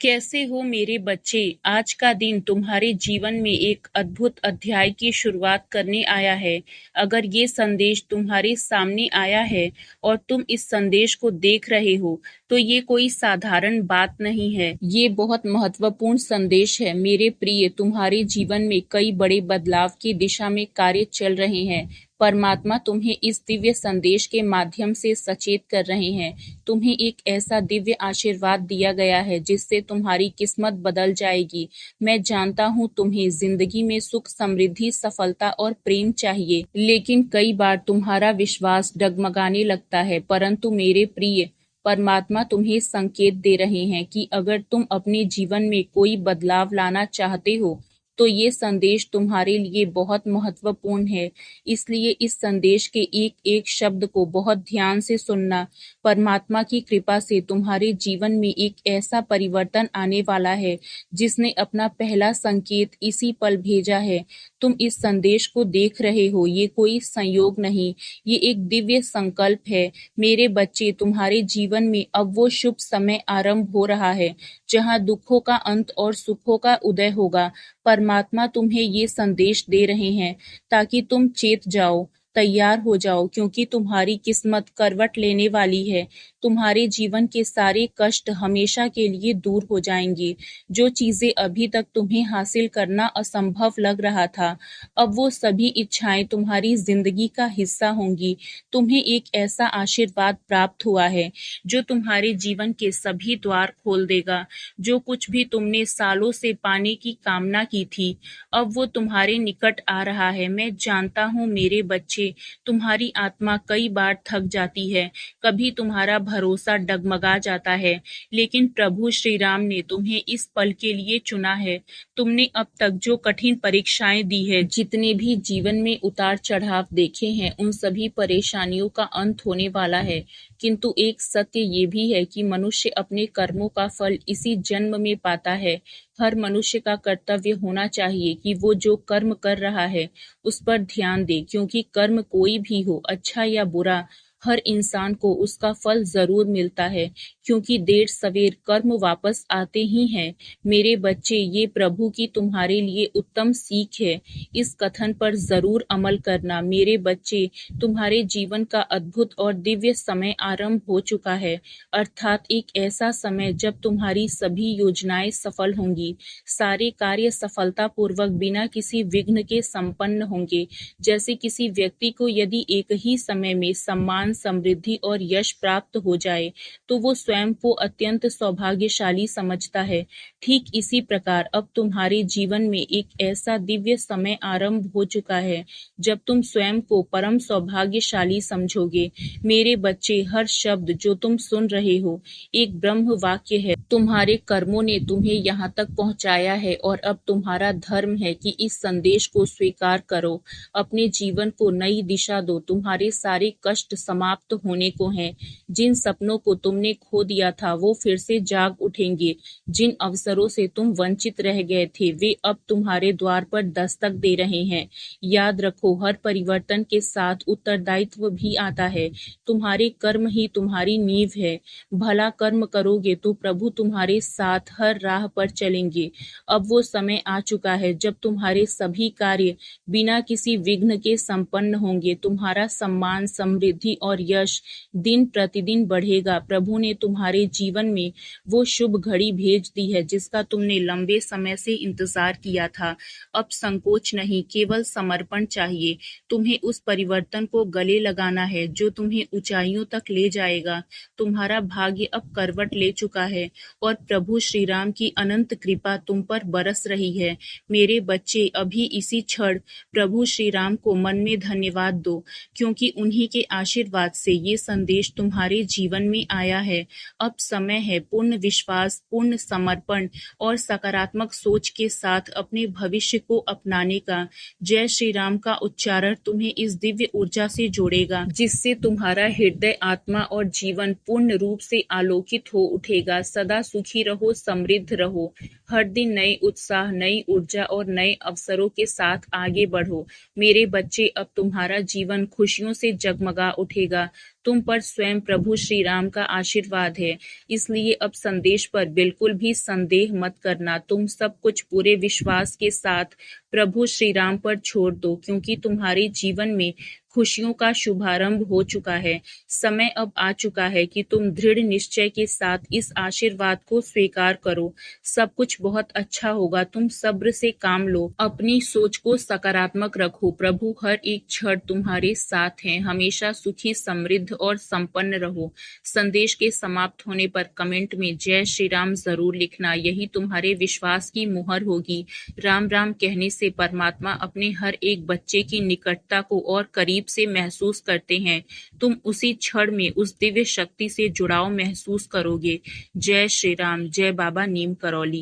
कैसे हो मेरे बच्चे? आज का दिन तुम्हारे जीवन में एक अद्भुत अध्याय की शुरुआत करने आया है। अगर ये संदेश तुम्हारे सामने आया है और तुम इस संदेश को देख रहे हो, तो ये कोई साधारण बात नहीं है। ये बहुत महत्वपूर्ण संदेश है मेरे प्रिय। तुम्हारे जीवन में कई बड़े बदलाव की दिशा में कार्य चल रहे हैं। परमात्मा तुम्हें इस दिव्य संदेश के माध्यम से सचेत कर रहे हैं। तुम्हें एक ऐसा दिव्य आशीर्वाद दिया गया है जिससे तुम्हारी किस्मत बदल जाएगी। मैं जानता हूँ तुम्हें जिंदगी में सुख, समृद्धि, सफलता और प्रेम चाहिए, लेकिन कई बार तुम्हारा विश्वास डगमगाने लगता है। परंतु मेरे प्रिय, परमात्मा तुम्हें संकेत दे रहे हैं कि अगर तुम अपने जीवन में कोई बदलाव लाना चाहते हो, तो ये संदेश तुम्हारे लिए बहुत महत्वपूर्ण है। इसलिए इस संदेश के एक एक शब्द को बहुत ध्यान से सुनना। परमात्मा की कृपा से तुम्हारे जीवन में एक ऐसा परिवर्तन आने वाला है जिसने अपना पहला संकेत इसी पल भेजा है। तुम इस संदेश को देख रहे हो, ये कोई संयोग नहीं, ये एक दिव्य संकल्प है। मेरे बच्चे, तुम्हारे जीवन में अब वो शुभ समय आरंभ हो रहा है जहां दुखों का अंत और सुखों का उदय होगा। परमात्मा तुम्हें ये संदेश दे रहे हैं ताकि तुम चेत जाओ, तैयार हो जाओ, क्योंकि तुम्हारी किस्मत करवट लेने वाली है। तुम्हारे जीवन के सारे कष्ट हमेशा के लिए दूर हो जाएंगे। जो चीजें अभी तक तुम्हें हासिल करना असंभव लग रहा था, अब वो सभी इच्छाएं तुम्हारी जिंदगी का हिस्सा होंगी। तुम्हें एक ऐसा आशीर्वाद प्राप्त हुआ है जो तुम्हारे जीवन के सभी द्वार खोल देगा। जो कुछ भी तुमने सालों से पाने की कामना की थी, अब वो तुम्हारे निकट आ रहा है। मैं जानता हूँ मेरे बच्चे, तुम्हारी आत्मा कई बार थक जाती है, कभी तुम्हारा भरोसा डगमगा जाता है, लेकिन प्रभु श्री राम ने तुम्हें इस पल के लिए चुना है। तुमने अब तक जो कठिन परीक्षाएं दी है, जितने भी जीवन में उतार चढ़ाव देखे हैं, उन सभी परेशानियों का अंत होने वाला है। किंतु एक सत्य ये भी है कि मनुष्य अपने कर्मों का फल इसी जन्म में पाता है। हर मनुष्य का कर्तव्य होना चाहिए कि वो जो कर्म कर रहा है उस पर ध्यान दे, क्योंकि कर्म कोई भी हो, अच्छा या बुरा, हर इंसान को उसका फल जरूर मिलता है, क्योंकि देर सवेर कर्म वापस आते ही हैं। मेरे बच्चे, ये प्रभु की तुम्हारे लिए उत्तम सीख है। इस कथन पर जरूर अमल करना। मेरे बच्चे, तुम्हारे जीवन का अद्भुत और दिव्य समय आरंभ हो चुका है, अर्थात एक ऐसा समय जब तुम्हारी सभी योजनाएं सफल होंगी। सारे कार्य सफलतापूर्वक बिना किसी विघ्न के संपन्न होंगे। जैसे किसी व्यक्ति को यदि एक ही समय में सम्मान, समृद्धि और यश प्राप्त हो जाए, तो वो स्वयं को अत्यंत सौभाग्यशाली समझता है। ठीक इसी प्रकार अब तुम्हारे जीवन में एक ऐसा दिव्य समय आरंभ हो चुका है जब तुम स्वयं को परम सौभाग्यशाली समझोगे। मेरे बच्चे, हर शब्द जो तुम सुन रहे हो एक ब्रह्म वाक्य है। तुम्हारे कर्मों ने तुम्हें यहाँ तक पहुँचाया है और अब तुम्हारा धर्म है कि इस संदेश को स्वीकार करो। अपने जीवन को नई दिशा दो। तुम्हारे सारे कष्ट समाप्त होने को हैं। जिन सपनों को तुमने खो दिया था वो फिर से जाग उठेंगे। जिन अवसरों से तुम वंचित रह गए थे वे अब तुम्हारे द्वार पर दस्तक दे रहे हैं। याद रखो, हर परिवर्तन के साथ उत्तरदायित्व भी आता है। तुम्हारे कर्म ही तुम्हारी नींव है। भला कर्म करोगे तो प्रभु तुम्हारे साथ हर राह पर चलेंगे। अब वो समय आ चुका है जब तुम्हारे सभी कार्य बिना किसी विघ्न के संपन्न होंगे। तुम्हारा सम्मान, समृद्धि और यश दिन प्रतिदिन बढ़ेगा। प्रभु ने तुम्हारे जीवन में वो शुभ घड़ी भेज दी है जिसका तुमने लंबे समय से इंतजार किया था। अब संकोच नहीं, केवल समर्पण चाहिए। तुम्हें उस परिवर्तन को गले लगाना है जो तुम्हें ऊंचाइयों तक ले जाएगा। तुम्हारा भाग्य अब करवट ले चुका है और प्रभु श्री राम की अनंत कृपा तुम पर बरस रही है। मेरे बच्चे, अभी इसी क्षण प्रभु श्री राम को मन में धन्यवाद दो, क्योंकि उन्हीं के आशीर्वाद से ये संदेश तुम्हारे जीवन में आया है। अब समय है पूर्ण विश्वास, पूर्ण समर्पण और सकारात्मक सोच के साथ अपने भविष्य को अपनाने का। जय श्री राम का उच्चारण तुम्हें इस दिव्य ऊर्जा से जोड़ेगा जिससे तुम्हारा हृदय, आत्मा और जीवन पूर्ण रूप से आलोकित हो उठेगा। सदा सुखी रहो, समृद्ध रहो। हर दिन नए उत्साह, नई ऊर्जा और नए अवसरों के साथ आगे बढ़ो। मेरे बच्चे, अब तुम्हारा जीवन खुशियों से जगमगा उठेगा। रखेगा। तुम पर स्वयं प्रभु श्री राम का आशीर्वाद है, इसलिए अब संदेश पर बिल्कुल भी संदेह मत करना। तुम सब कुछ पूरे विश्वास के साथ प्रभु श्री राम पर छोड़ दो, क्योंकि तुम्हारे जीवन में खुशियों का शुभारंभ हो चुका है। समय अब आ चुका है कि तुम दृढ़ निश्चय के साथ इस आशीर्वाद को स्वीकार करो। सब कुछ बहुत अच्छा होगा। तुम सब्र से काम लो, अपनी सोच को सकारात्मक रखो। प्रभु हर एक क्षण तुम्हारे साथ हैं। हमेशा सुखी, समृद्ध और संपन्न रहो। संदेश के समाप्त होने पर कमेंट में जय श्री राम जरूर लिखना। यही तुम्हारे विश्वास की मुहर होगी। राम राम कहने से परमात्मा अपने हर एक बच्चे की निकटता को और करीब से महसूस करते हैं। तुम उसी क्षण में उस दिव्य शक्ति से जुड़ाव महसूस करोगे। जय श्री राम। जय बाबा नीम करौली।